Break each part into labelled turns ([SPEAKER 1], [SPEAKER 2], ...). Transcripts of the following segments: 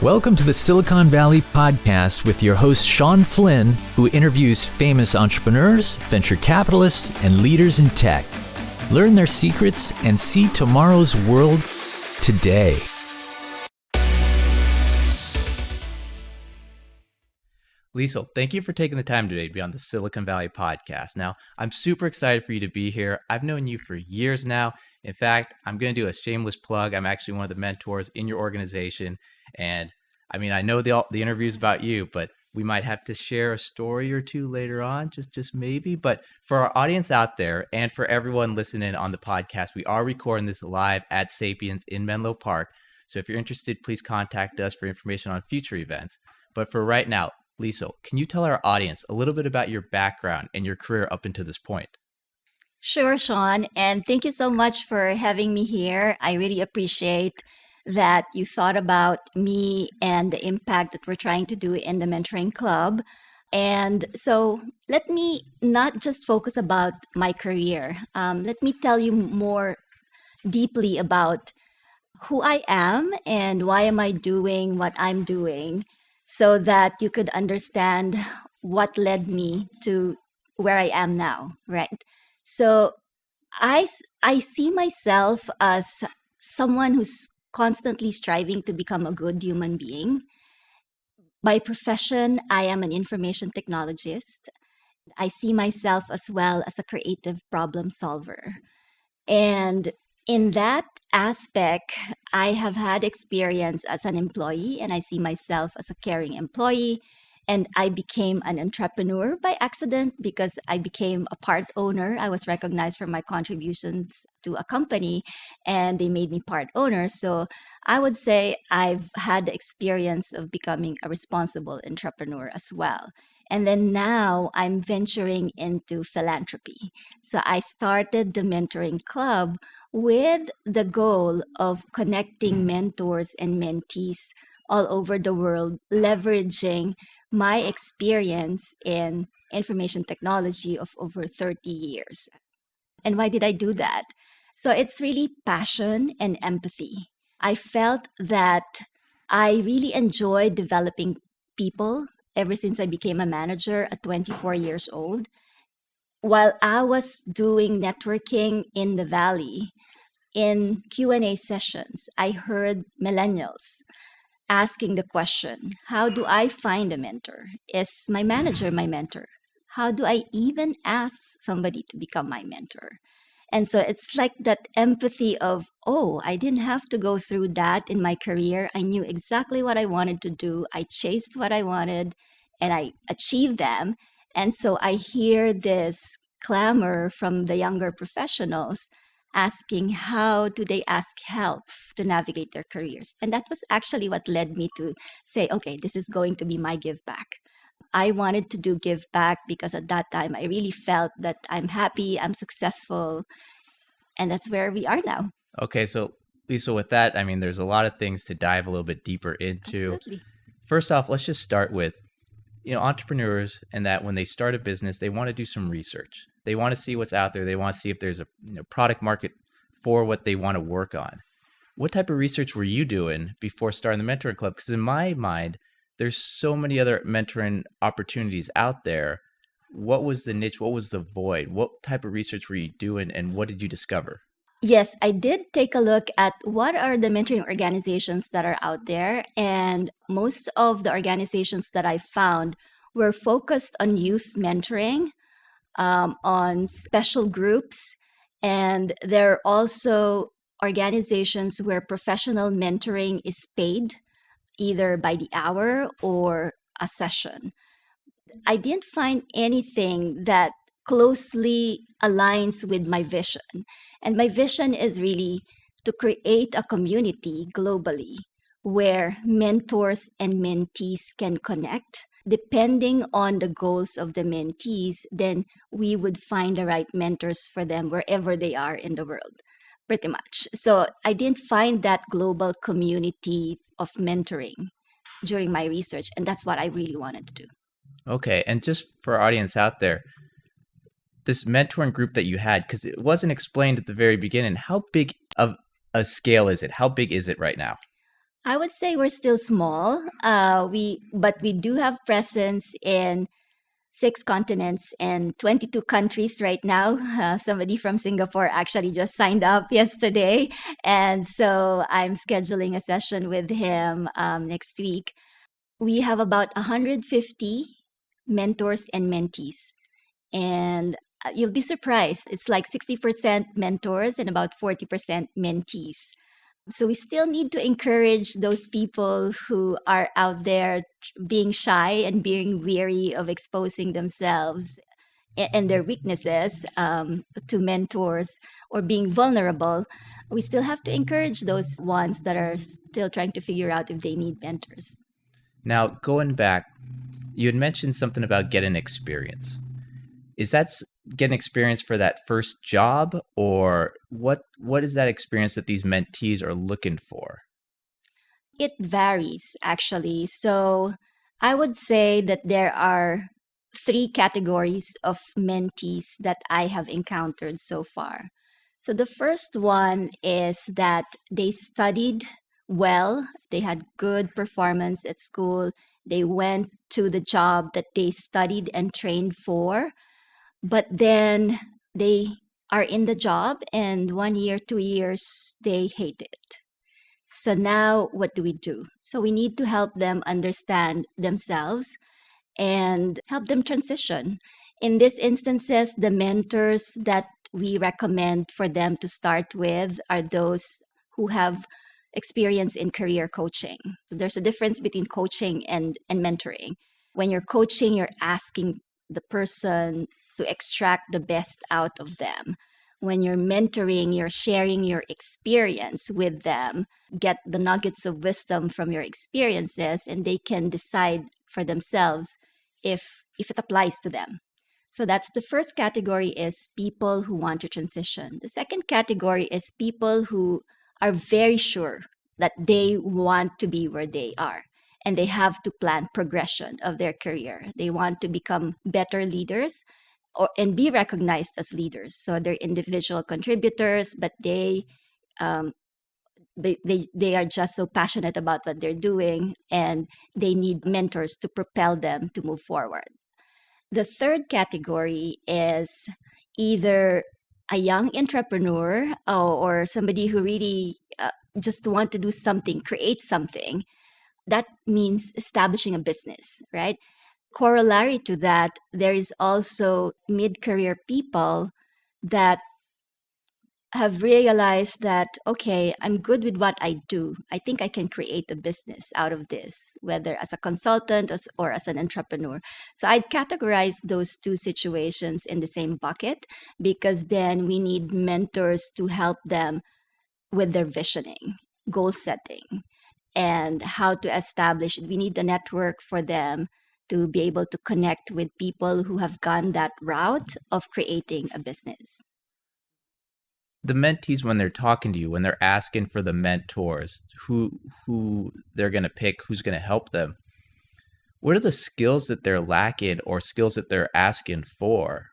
[SPEAKER 1] Welcome to the Silicon Valley Podcast with your host, Sean Flynn, who interviews famous entrepreneurs, venture capitalists, and leaders in tech. Learn their secrets and see tomorrow's world today. Liesel, thank you for taking the time today to be on the Silicon Valley Podcast. Now, I'm super excited for you to be here. I've known you for years now. In fact, I'm going to do a shameless plug. I'm actually one of the mentors in your organization. And I mean, I know the interview's about you, but we might have to share a story or two later on, just maybe. But for our audience out there and for everyone listening on the podcast, we are recording this live at Sapiens in Menlo Park. So if you're interested, please contact us for information on future events. But for right now, Liesel, can you tell our audience a little bit about your background and your career up until this point?
[SPEAKER 2] Sure, Sean. And thank you so much for having me here. I really appreciate that you thought about me and the impact that we're trying to do in the mentoring club. And so let me not just focus about my career. Let me tell you more deeply about who I am and why am I doing what I'm doing so that you could understand what led me to where I am now, right? So I see myself as someone who's constantly striving to become a good human being. By profession, I am an information technologist. I see myself as well as a creative problem solver. And in that aspect, I have had experience as an employee, and I see myself as a caring employee. And I became an entrepreneur by accident because I became a part owner. I was recognized for my contributions to a company, and they made me part owner. So I would say I've had the experience of becoming a responsible entrepreneur as well. And then now I'm venturing into philanthropy. So I started the mentoring club with the goal of connecting mentors and mentees all over the world, leveraging my experience in information technology of over 30 years. And why did I do that? So it's really passion and empathy. I felt that I really enjoyed developing people ever since I became a manager at 24 years old. While I was doing networking in the Valley, in Q&A sessions, I heard millennials asking the question, how do I find a mentor? Is my manager my mentor? How do I even ask somebody to become my mentor? And so it's like that empathy of, oh, I didn't have to go through that in my career. I knew exactly what I wanted to do. I chased what I wanted and I achieved them. And so I hear this clamor from the younger professionals asking how do they ask help to navigate their careers. And that was actually what led me to say, okay, this is going to be my give back. I wanted to do give back because at that time I really felt that I'm happy, I'm successful, and that's where we are now.
[SPEAKER 1] Okay, so Lisa, with that, I mean, there's a lot of things to dive a little bit deeper into.
[SPEAKER 2] Absolutely.
[SPEAKER 1] First off, let's just start with, entrepreneurs, and that when they start a business, they want to do some research. They want to see what's out there. They want to see if there's a product market for what they want to work on. What type of research were you doing before starting the mentoring club? Because in my mind, there's so many other mentoring opportunities out there. What was the niche? What was the void? What type of research were you doing, and what did you discover?
[SPEAKER 2] Yes, I did take a look at what are the mentoring organizations that are out there. And most of the organizations that I found were focused on youth mentoring, on special groups. And there are also organizations where professional mentoring is paid either by the hour or a session. I didn't find anything that closely aligns with my vision. And my vision is really to create a community globally where mentors and mentees can connect. Depending on the goals of the mentees, then we would find the right mentors for them wherever they are in the world, pretty much. So I didn't find that global community of mentoring during my research, and that's what I really wanted to do.
[SPEAKER 1] Okay, and just for our audience out there, this mentoring group that you had, because it wasn't explained at the very beginning, how big of a scale is it? How big is it right now?
[SPEAKER 2] I would say we're still small. But we do have presence in 6 continents and 22 countries right now. Somebody from Singapore actually just signed up yesterday. And so I'm scheduling a session with him next week. We have about 150 mentors and mentees. And you'll be surprised. It's like 60% mentors and about 40% mentees. So we still need to encourage those people who are out there being shy and being weary of exposing themselves and their weaknesses to mentors or being vulnerable. We still have to encourage those ones that are still trying to figure out if they need mentors.
[SPEAKER 1] Now, going back, you had mentioned something about getting experience. Is that getting experience for that first job, or what is that experience that these mentees are looking for?
[SPEAKER 2] It varies actually. So I would say that there are 3 categories of mentees that I have encountered so far. So the first one is that they studied well, they had good performance at school, they went to the job that they studied and trained for, but then they are in the job and 1 year, 2 years, they hate it. So now what do we do? So we need to help them understand themselves and help them transition. In these instances, the mentors that we recommend for them to start with are those who have experience in career coaching. So there's a difference between coaching and mentoring. When you're coaching, you're asking the person to extract the best out of them. When you're mentoring, you're sharing your experience with them, get the nuggets of wisdom from your experiences, and they can decide for themselves if it applies to them. So that's the first category, is people who want to transition. The second category is people who are very sure that they want to be where they are and they have to plan progression of their career. They want to become better leaders and be recognized as leaders. So they're individual contributors, but um, they are just so passionate about what they're doing, and they need mentors to propel them to move forward. The third category is either a young entrepreneur or somebody who really just want to do something, create something. That means establishing a business, right? Corollary to that, there is also mid-career people that have realized that, okay, I'm good with what I do. I think I can create a business out of this, whether as a consultant or as an entrepreneur. So I'd categorize those two situations in the same bucket, because then we need mentors to help them with their visioning, goal setting, and how to establish. We need the network for them to be able to connect with people who have gone that route of creating a business.
[SPEAKER 1] The mentees, when they're talking to you, when they're asking for the mentors, who they're going to pick, who's going to help them, what are the skills that they're lacking or skills that they're asking for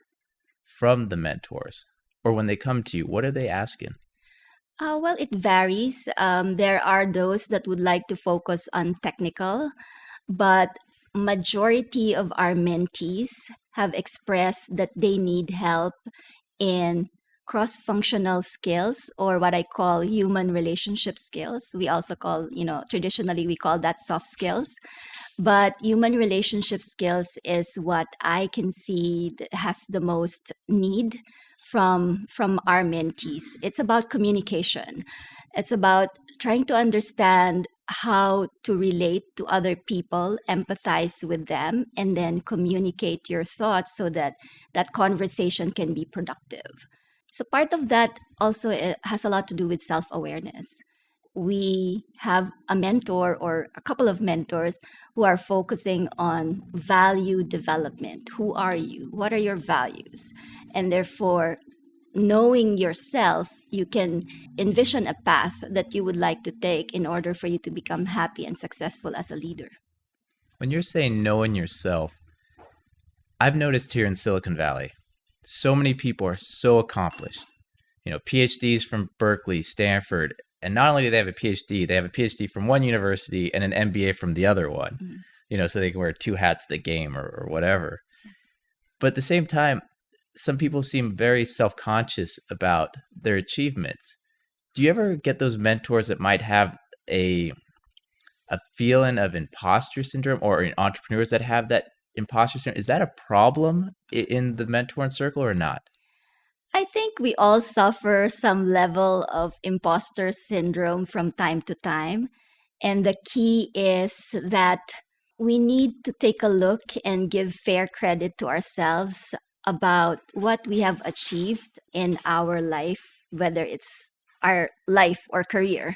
[SPEAKER 1] from the mentors? Or when they come to you, what are they asking?
[SPEAKER 2] Well, it varies. There are those that would like to focus on technical, but majority of our mentees have expressed that they need help in cross-functional skills, or what I call human relationship skills. We also call, traditionally we call that soft skills. But human relationship skills is what I can see that has the most need from our mentees. It's about communication. It's about trying to understand how to relate to other people, empathize with them, and then communicate your thoughts so that that conversation can be productive. So part of that also has a lot to do with self-awareness. We have a mentor or a couple of mentors who are focusing on value development. Who are you? What are your values? And therefore, knowing yourself, you can envision a path that you would like to take in order for you to become happy and successful as a leader.
[SPEAKER 1] When you're saying knowing yourself, I've noticed here in Silicon Valley, so many people are so accomplished. PhDs from Berkeley, Stanford, And not only do they have a PhD, they have a PhD from one university and an MBA from the other one,
[SPEAKER 2] Mm.
[SPEAKER 1] so they can wear two hats at the game or whatever. But at the same time, some people seem very self-conscious about their achievements. Do you ever get those mentors that might have a feeling of imposter syndrome, or entrepreneurs that have that imposter syndrome? Is that a problem in the mentoring circle or not?
[SPEAKER 2] I think we all suffer some level of imposter syndrome from time to time. And the key is that we need to take a look and give fair credit to ourselves about what we have achieved in our life, whether it's our life or career.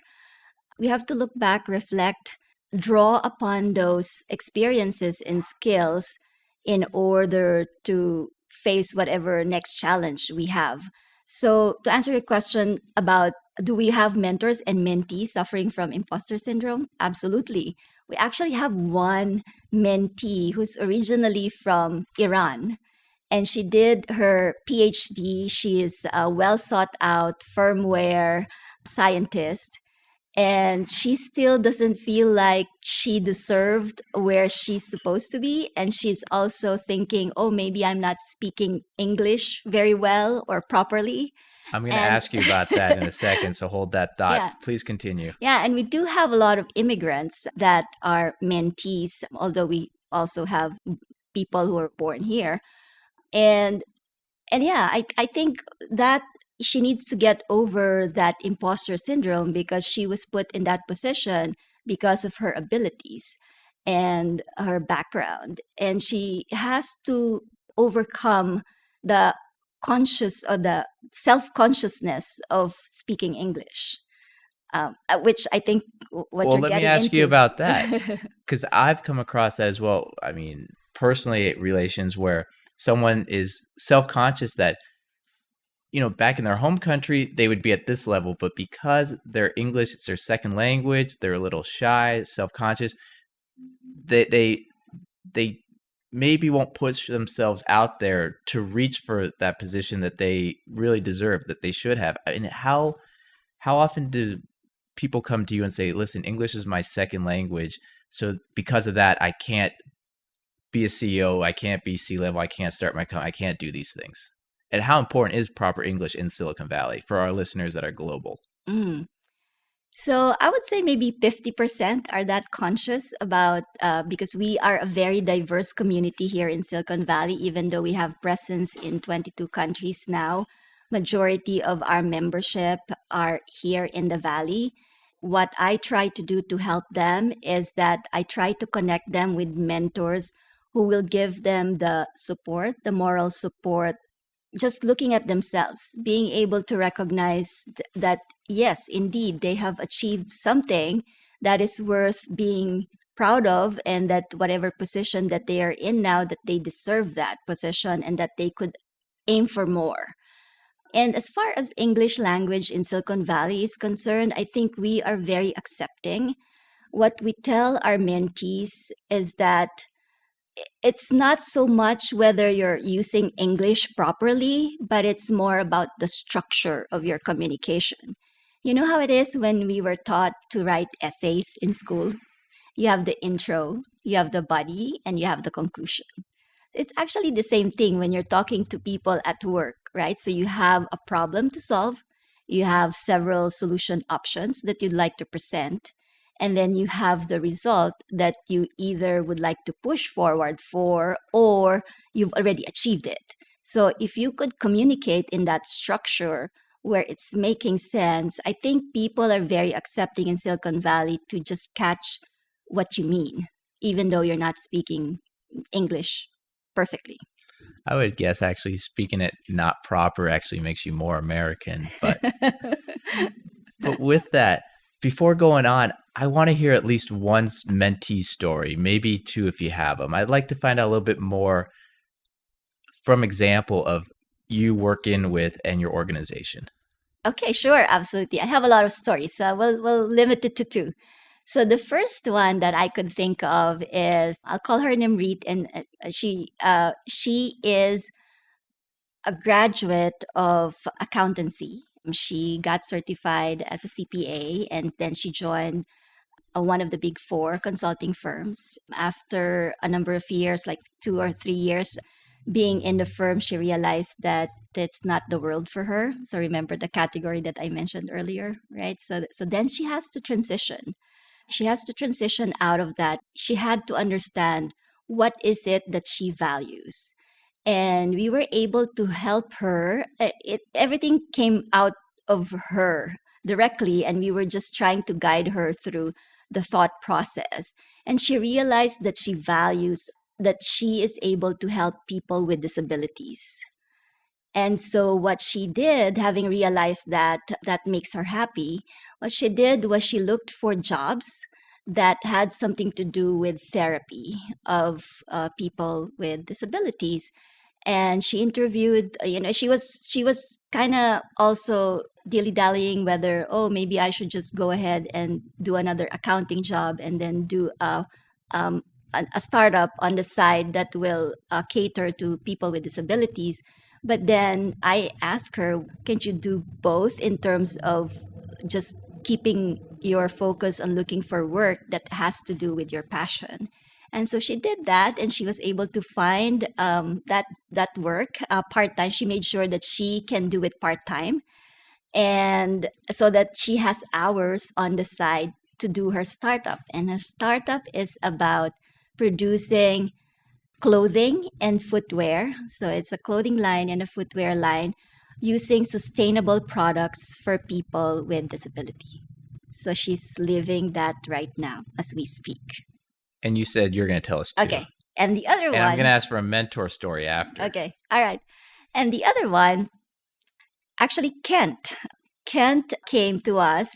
[SPEAKER 2] We have to look back, reflect, draw upon those experiences and skills in order to face whatever next challenge we have. So, to answer your question about do we have mentors and mentees suffering from imposter syndrome? Absolutely. We actually have one mentee who's originally from Iran, and she did her PhD. She is a well sought out firmware scientist, and she still doesn't feel like she deserved where she's supposed to be. And she's also thinking, oh, maybe I'm not speaking English very well or properly.
[SPEAKER 1] I'm going to
[SPEAKER 2] And
[SPEAKER 1] ask you about that in a second, so hold that thought.
[SPEAKER 2] yeah,
[SPEAKER 1] Please continue.
[SPEAKER 2] yeah, and we do have a lot of immigrants that are mentees, although we also have people who are born here. And yeah, I think that she needs to get over that imposter syndrome because she was put in that position because of her abilities and her background. And she has to overcome the conscious or the self consciousness of speaking English, which I think what
[SPEAKER 1] Well,
[SPEAKER 2] you're
[SPEAKER 1] let me
[SPEAKER 2] getting
[SPEAKER 1] ask you
[SPEAKER 2] into.
[SPEAKER 1] about that, because I've come across that as well. I mean, personally, relations where someone is self-conscious that, back in their home country, they would be at this level, but because their English, it's their second language, they're a little shy, self-conscious. They they maybe won't push themselves out there to reach for that position that they really deserve, that they should have. And how often do people come to you and say, "Listen, English is my second language, so because of that, I can't be a CEO, I can't be C-level, I can't start my company, I can't do these things." And how important is proper English in Silicon Valley for our listeners that are global?
[SPEAKER 2] Mm. So I would say maybe 50% are that conscious about, because we are a very diverse community here in Silicon Valley, even though we have presence in 22 countries now. Majority of our membership are here in the Valley. What I try to do to help them is that I try to connect them with mentors who will give them the support, the moral support, just looking at themselves, being able to recognize that, yes, indeed, they have achieved something that is worth being proud of, and that whatever position that they are in now, that they deserve that position and that they could aim for more. And as far as English language in Silicon Valley is concerned, I think we are very accepting. What we tell our mentees is that it's not so much whether you're using English properly, but it's more about the structure of your communication. You know how it is when we were taught to write essays in school? You have the intro, you have the body, and you have the conclusion. It's actually the same thing when you're talking to people at work, right? So you have a problem to solve, you have several solution options that you'd like to present, and then you have the result that you either would like to push forward for or you've already achieved it. So if you could communicate in that structure where it's making sense, I think people are very accepting in Silicon Valley to just catch what you mean, even though you're not speaking English perfectly.
[SPEAKER 1] I would guess actually speaking it not proper actually makes you more American. But with that, before going on, I want to hear at least one mentee story, maybe two if you have them. I'd like to find out a little bit more from example of you working with and your organization.
[SPEAKER 2] Okay, sure, absolutely. I have a lot of stories, so we'll limit it to two. So the first one that I could think of is, I'll call her Nimrit, and she is a graduate of accountancy, She got certified as a CPA, and then she joined one of the big four consulting firms. After a number of years, like 2 or 3 years being in the firm, she realized that it's not the world for her. So remember the category that I mentioned earlier, right? So then she has to transition. She has to transition out of that. She had to understand what is it that she values. And we were able to help her. Everything came out of her directly, and we were just trying to guide her through the thought process. And she realized that she values that she is able to help people with disabilities. And so what she did, having realized that that makes her happy, what she did was she looked for jobs that had something to do with therapy of people with disabilities. And she interviewed, she was kind of also dilly-dallying whether, oh, maybe I should just go ahead and do another accounting job and then do um, a startup on the side that will cater to people with disabilities. But then I asked her, can't you do both in terms of just keeping your focus on looking for work that has to do with your passion? And so she did that, and she was able to find that work part time. She made sure that she can do it part time, and so that she has hours on the side to do her startup. And her startup is about producing clothing and footwear. So it's a clothing line and a footwear line using sustainable products for people with disability. So she's living that right now as we speak.
[SPEAKER 1] And you said you're going to tell us two.
[SPEAKER 2] Okay. And the other
[SPEAKER 1] And
[SPEAKER 2] one.
[SPEAKER 1] I'm going to ask for a mentor story after.
[SPEAKER 2] Okay. All right. And the other one, actually, Kent. Kent came to us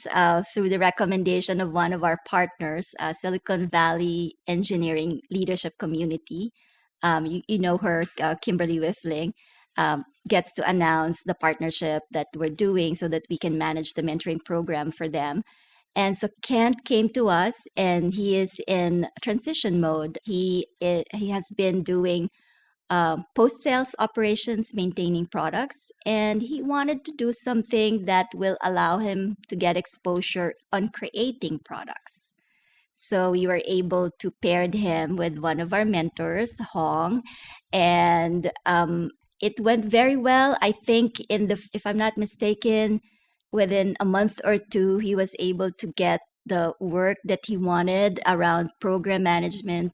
[SPEAKER 2] through the recommendation of one of our partners, Silicon Valley Engineering Leadership Community. You know her, Kimberly Wiffling, gets to announce the partnership that we're doing so that we can manage the mentoring program for them. And so Kent came to us, and he is in transition mode. He has been doing post-sales operations, maintaining products, and he wanted to do something that will allow him to get exposure on creating products. So we were able to pair him with one of our mentors, Hong, and it went very well. I think if I'm not mistaken, within a month or two, he was able to get the work that he wanted around program management,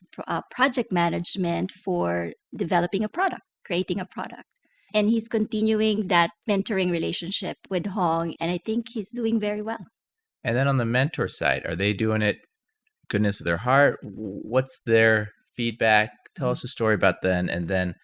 [SPEAKER 2] project management for developing a product, creating a product. And he's continuing that mentoring relationship with Hong, and I think he's doing very well.
[SPEAKER 1] And then on the mentor side, are they doing it goodness of their heart? What's their feedback? Tell us a story about them, and then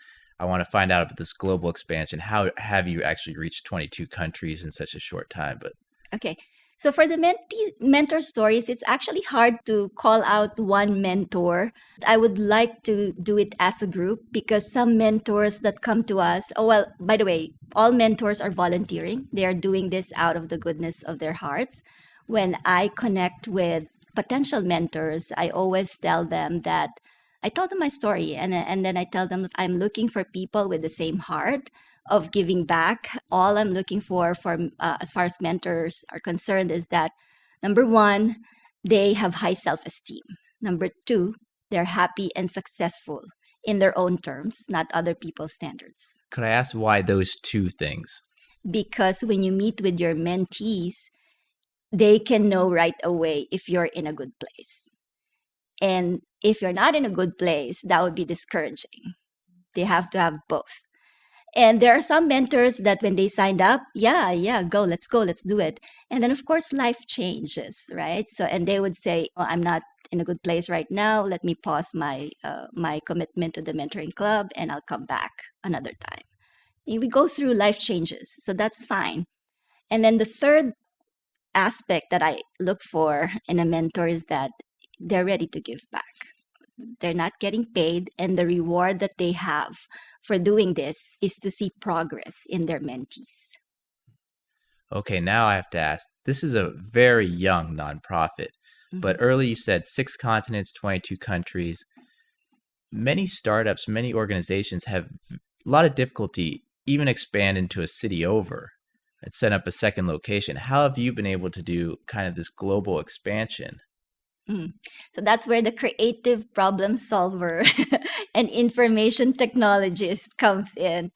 [SPEAKER 1] I want to find out about this global expansion. How have you actually reached 22 countries in such a short time? But
[SPEAKER 2] okay. So for the mentor stories, it's actually hard to call out one mentor. I would like to do it as a group because some mentors that come to us, oh, well, by the way, all mentors are volunteering. They are doing this out of the goodness of their hearts. When I connect with potential mentors, I always tell them that I tell them my story, and then I tell them that I'm looking for people with the same heart of giving back. All I'm looking for as far as mentors are concerned is that, number one, they have high self-esteem. Number two, they're happy and successful in their own terms, not other people's standards.
[SPEAKER 1] could I ask why those two things?
[SPEAKER 2] Because when you meet with your mentees, they can know right away if you're in a good place. And if you're not in a good place, that would be discouraging. They have to have both. And there are some mentors that when they signed up, yeah, let's go, let's do it. And then of course life changes, right? So and they would say, oh, I'm not in a good place right now. Let me pause my commitment to the mentoring club, and I'll come back another time. And we go through life changes, so that's fine. And then the third aspect that I look for in a mentor is that they're ready to give back. They're not getting paid, and the reward that they have for doing this is to see progress in their mentees.
[SPEAKER 1] Okay, now I have to ask. This is a very young nonprofit, but early you said 6 continents, 22 countries. Many startups, many organizations have a lot of difficulty even expand into a city over. and set up a second location. How have you been able to do kind of this global expansion?
[SPEAKER 2] Mm. So that's where the creative problem solver and information technologist comes in.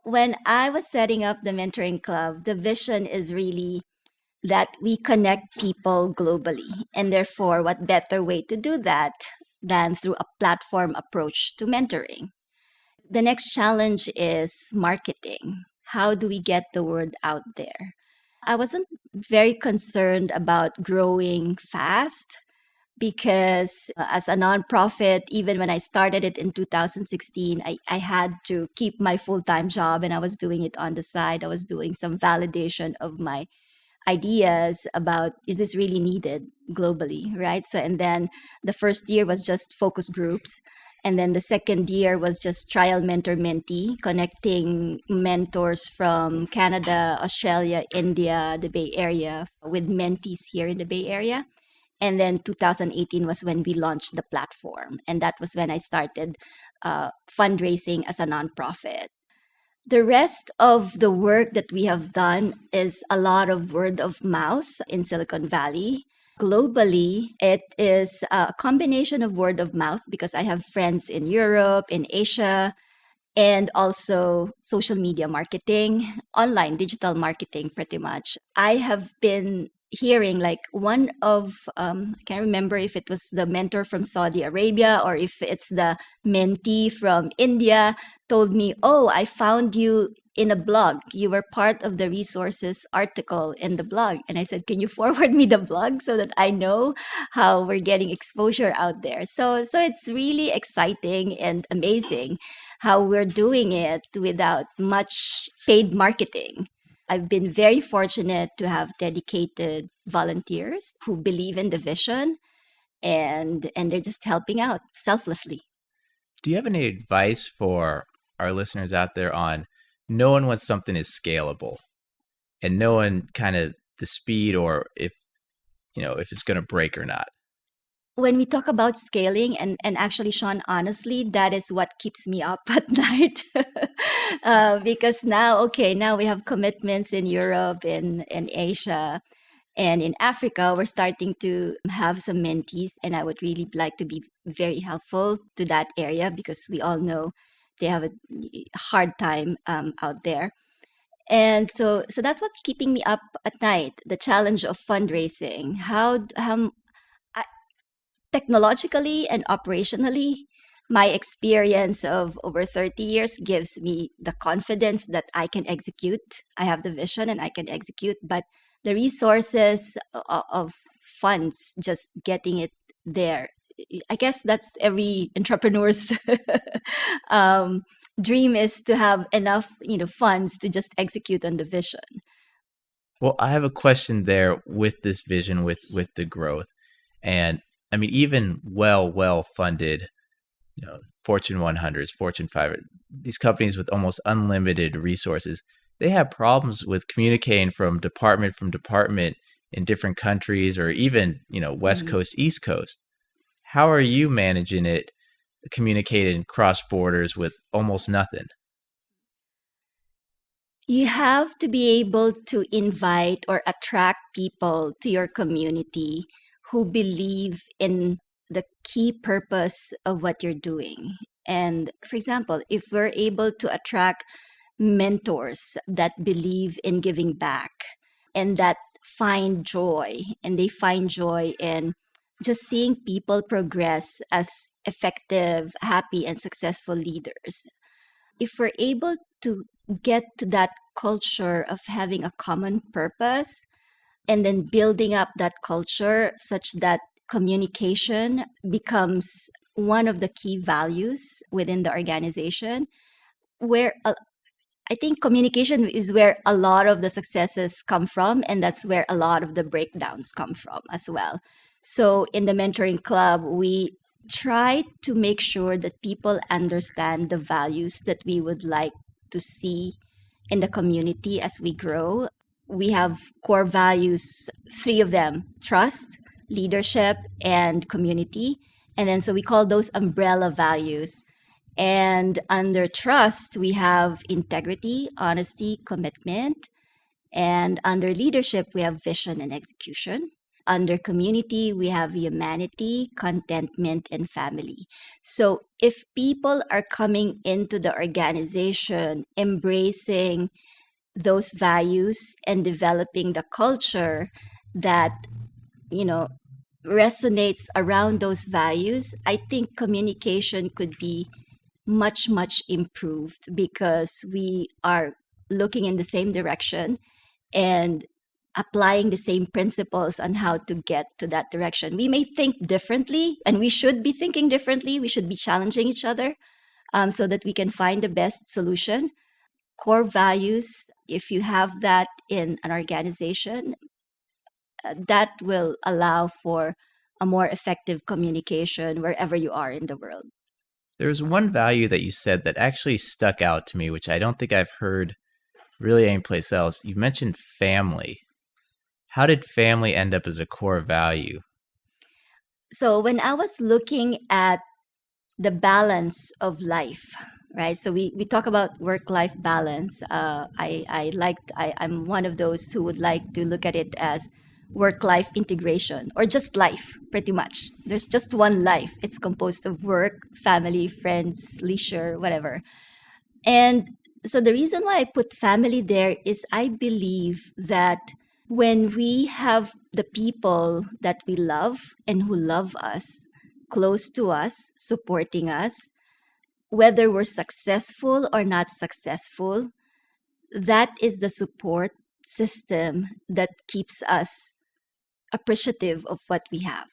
[SPEAKER 2] When I was setting up the mentoring club, the vision is really that we connect people globally. And therefore, what better way to do that than through a platform approach to mentoring? The next challenge is marketing. How do we get the word out there? I wasn't very concerned about growing fast because as a nonprofit, even when I started it in 2016, I had to keep my full time job and I was doing it on the side. I was doing some validation of my ideas about is this really needed globally, right? So, and then the first year was just focus groups. And then the second year was just trial mentor mentee, connecting mentors from Canada, Australia, India, the Bay Area with mentees here in the Bay Area. And then 2018 was when we launched the platform. And that was when I started fundraising as a nonprofit. The rest of the work that we have done is a lot of word of mouth in Silicon Valley. Globally, it is a combination of word of mouth because I have friends in Europe, in Asia, and also social media marketing, online digital marketing, pretty much. I have been hearing like one of, I can't remember if it was the mentor from Saudi Arabia or if it's the mentee from India, told me, "Oh, I found you in a blog. You were part of the resources article in the blog." And I said, "Can you forward me the blog so that I know how we're getting exposure out there?" So it's really exciting and amazing how we're doing it without much paid marketing. I've been very fortunate to have dedicated volunteers who believe in the vision and they're just helping out selflessly.
[SPEAKER 1] Do you have any advice for our listeners out there on knowing when something is scalable and knowing kind of the speed or if, if it's going to break or not?
[SPEAKER 2] When we talk about scaling, and actually, Sean, honestly, that is what keeps me up at night. Because now, okay, now we have commitments in Europe, in Asia, and in Africa. We're starting to have some mentees, and I would really like to be very helpful to that area because we all know they have a hard time out there. And so that's what's keeping me up at night, the challenge of fundraising. How technologically and operationally, my experience of over 30 years gives me the confidence that I can execute. I have the vision and I can execute, but the resources of funds, just getting it there. I guess that's every entrepreneur's um, dream is to have enough, funds to just execute on the vision.
[SPEAKER 1] Well, I have a question there with this vision, with the growth, and I mean, even well funded, Fortune 100s, Fortune 500, these companies with almost unlimited resources, they have problems with communicating from department in different countries or even, West
[SPEAKER 2] Mhm.
[SPEAKER 1] Coast, East Coast. How are you managing it, communicating cross borders with almost nothing?
[SPEAKER 2] You have to be able to invite or attract people to your community who believe in the key purpose of what you're doing. And for example, if we're able to attract mentors that believe in giving back and that find joy, and they find joy in just seeing people progress as effective, happy, and successful leaders, if we're able to get to that culture of having a common purpose and then building up that culture such that communication becomes one of the key values within the organization, where I think communication is where a lot of the successes come from, and that's where a lot of the breakdowns come from as well. So, in the mentoring club, we try to make sure that people understand the values that we would like to see in the community as we grow. We have core values, three of them: trust, leadership, and community. And then, so we call those umbrella values. And under trust, we have integrity, honesty, commitment. And under leadership, we have vision and execution. Under community, we have humanity, contentment, and family. So if people are coming into the organization, embracing those values and developing the culture that, you know, resonates around those values, I think communication could be much, much improved because we are looking in the same direction and applying the same principles on how to get to that direction. We may think differently, and we should be thinking differently. We should be challenging each other so that we can find the best solution. Core values, if you have that in an organization, that will allow for a more effective communication wherever you are in the world.
[SPEAKER 1] There's one value that you said that actually stuck out to me, which I don't think I've heard really anyplace else. You mentioned family. How did family end up as a core value?
[SPEAKER 2] So when I was looking at the balance of life, right? So we talk about work-life balance. I'm one of those who would like to look at it as work-life integration or just life, pretty much. There's just one life. It's composed of work, family, friends, leisure, whatever. And so the reason why I put family there is I believe that when we have the people that we love and who love us close to us, supporting us, whether we're successful or not successful, that is the support system that keeps us appreciative of what we have.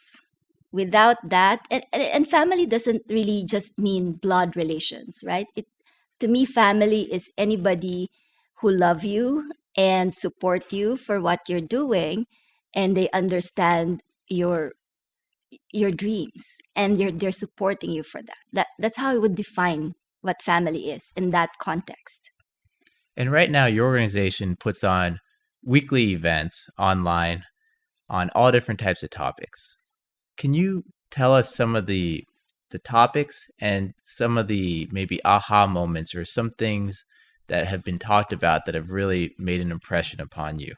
[SPEAKER 2] Without that, and family doesn't really just mean blood relations, right? To me, family is anybody who love you and support you for what you're doing, and they understand your dreams, and they're supporting you for that's how I would define what family is in that context.
[SPEAKER 1] And right now, your organization puts on weekly events online on all different types of topics. Can you tell us some of the topics and some of the maybe aha moments or some things that have been talked about that have really made an impression upon you?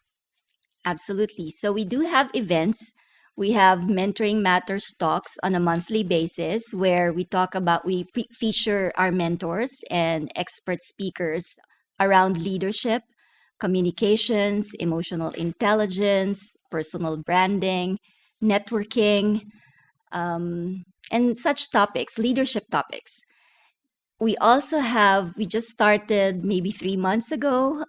[SPEAKER 2] Absolutely. So we do have events. We have Mentoring Matters talks on a monthly basis where we feature our mentors and expert speakers around leadership, communications, emotional intelligence, personal branding, networking, and such topics, leadership topics. We just started maybe 3 months ago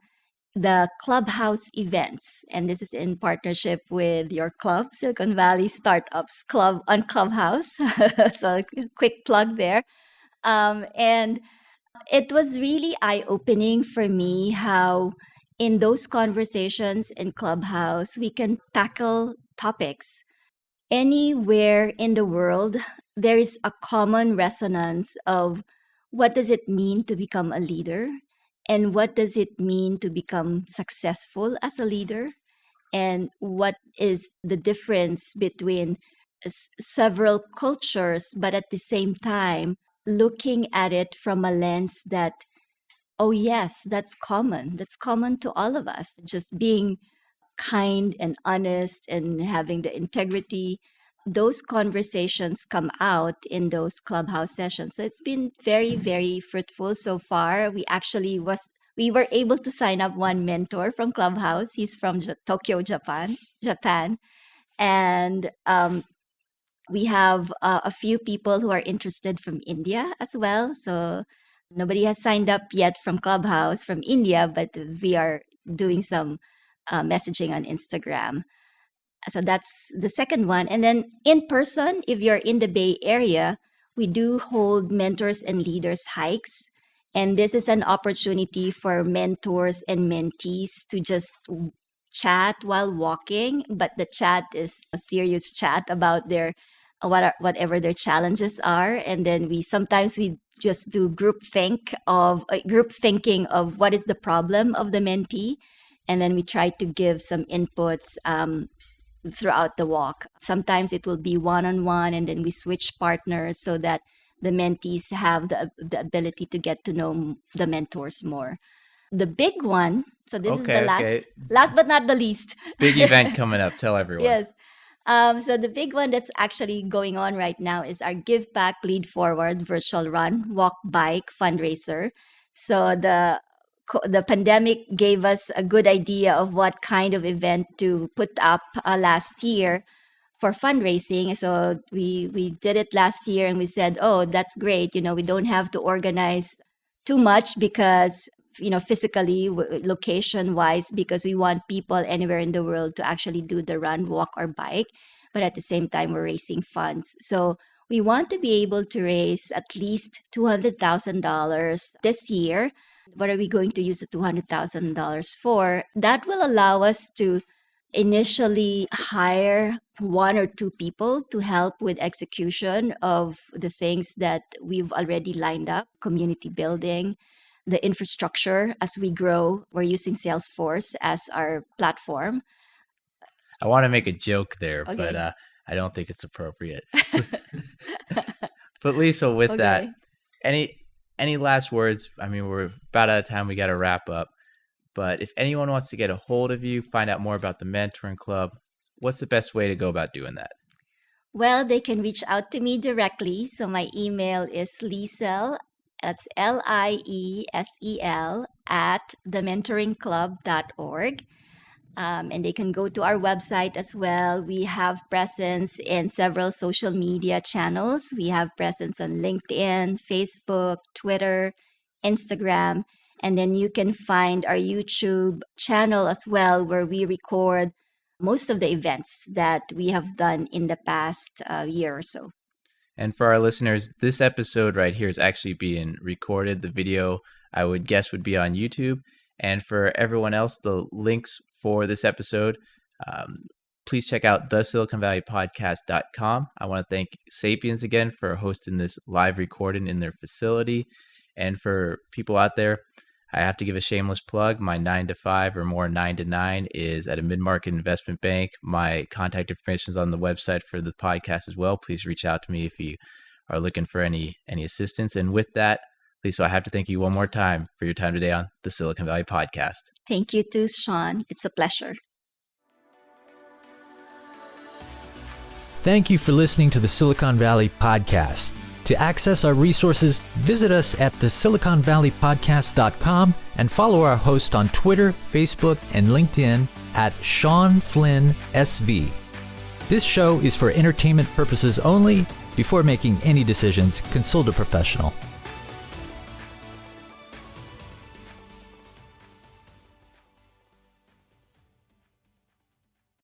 [SPEAKER 2] the Clubhouse events, and this is in partnership with your club, Silicon Valley Startups Club on Clubhouse. So, a quick plug there. And it was really eye opening for me how, in those conversations in Clubhouse, we can tackle topics anywhere in the world. There is a common resonance of what does it mean to become a leader, and what does it mean to become successful as a leader, and what is the difference between several cultures, but at the same time looking at it from a lens that, oh yes, that's common to all of us, just being kind and honest and having the integrity. Those conversations come out in those Clubhouse sessions. So it's been very, very fruitful so far. We were able to sign up one mentor from Clubhouse. He's from Tokyo, Japan. And we have a few people who are interested from India as well. So nobody has signed up yet from Clubhouse from India, but we are doing some messaging on Instagram. So that's the second one. And then in person, if you're in the Bay Area, we do hold mentors and leaders hikes. And this is an opportunity for mentors and mentees to just chat while walking, but the chat is a serious chat about whatever their challenges are. And then we just do group thinking of what is the problem of the mentee, and then we try to give some inputs throughout the walk. Sometimes it will be one-on-one, and then we switch partners so that the mentees have the ability to get to know the mentors more. The big one, so this is the
[SPEAKER 1] Okay, okay.
[SPEAKER 2] last but not the least.
[SPEAKER 1] Big event coming up. Tell everyone.
[SPEAKER 2] Yes. So the big one that's actually going on right now is our Give Back Lead Forward virtual run, walk, bike fundraiser. So the pandemic gave us a good idea of what kind of event to put up last year for fundraising. So we did it last year, and we said, oh, that's great. We don't have to organize too much because physically, location wise, because we want people anywhere in the world to actually do the run, walk, or bike. But at the same time, we're raising funds. So we want to be able to raise at least $200,000 this year. What are we going to use the $200,000 for? That will allow us to initially hire one or two people to help with execution of the things that we've already lined up, community building, the infrastructure. As we grow, we're using Salesforce as our platform.
[SPEAKER 1] I want to make a joke there,
[SPEAKER 2] Okay.
[SPEAKER 1] but I don't think it's appropriate. But Liesel, with that, any last words? I mean, we're about out of time. We got to wrap up. But if anyone wants to get a hold of you, find out more about the Mentoring Club, what's the best way to go about doing that?
[SPEAKER 2] Well, they can reach out to me directly. So my email is Liesel, that's Liesel, at thementoringclub.org. And they can go to our website as well. We have presence in several social media channels. We have presence on LinkedIn, Facebook, Twitter, Instagram. And then you can find our YouTube channel as well, where we record most of the events that we have done in the past year or so.
[SPEAKER 1] And for our listeners, this episode right here is actually being recorded. The video, I would guess, would be on YouTube. And for everyone else, the links for this episode, please check out thesiliconvalleypodcast.com. I want to thank Sapiens again for hosting this live recording in their facility. And for people out there, I have to give a shameless plug. My 9 to 5 or more 9 to 9 is at a mid-market investment bank. My contact information is on the website for the podcast as well. Please reach out to me if you are looking for any assistance. And with that, Liesel, I have to thank you one more time for your time today on the Silicon Valley Podcast.
[SPEAKER 2] Thank you too, Sean. It's a pleasure.
[SPEAKER 3] Thank you for listening to the Silicon Valley Podcast. To access our resources, visit us at thesiliconvalleypodcast.com and follow our host on Twitter, Facebook, and LinkedIn at Sean Flynn SV. This show is for entertainment purposes only. Before making any decisions, consult a professional.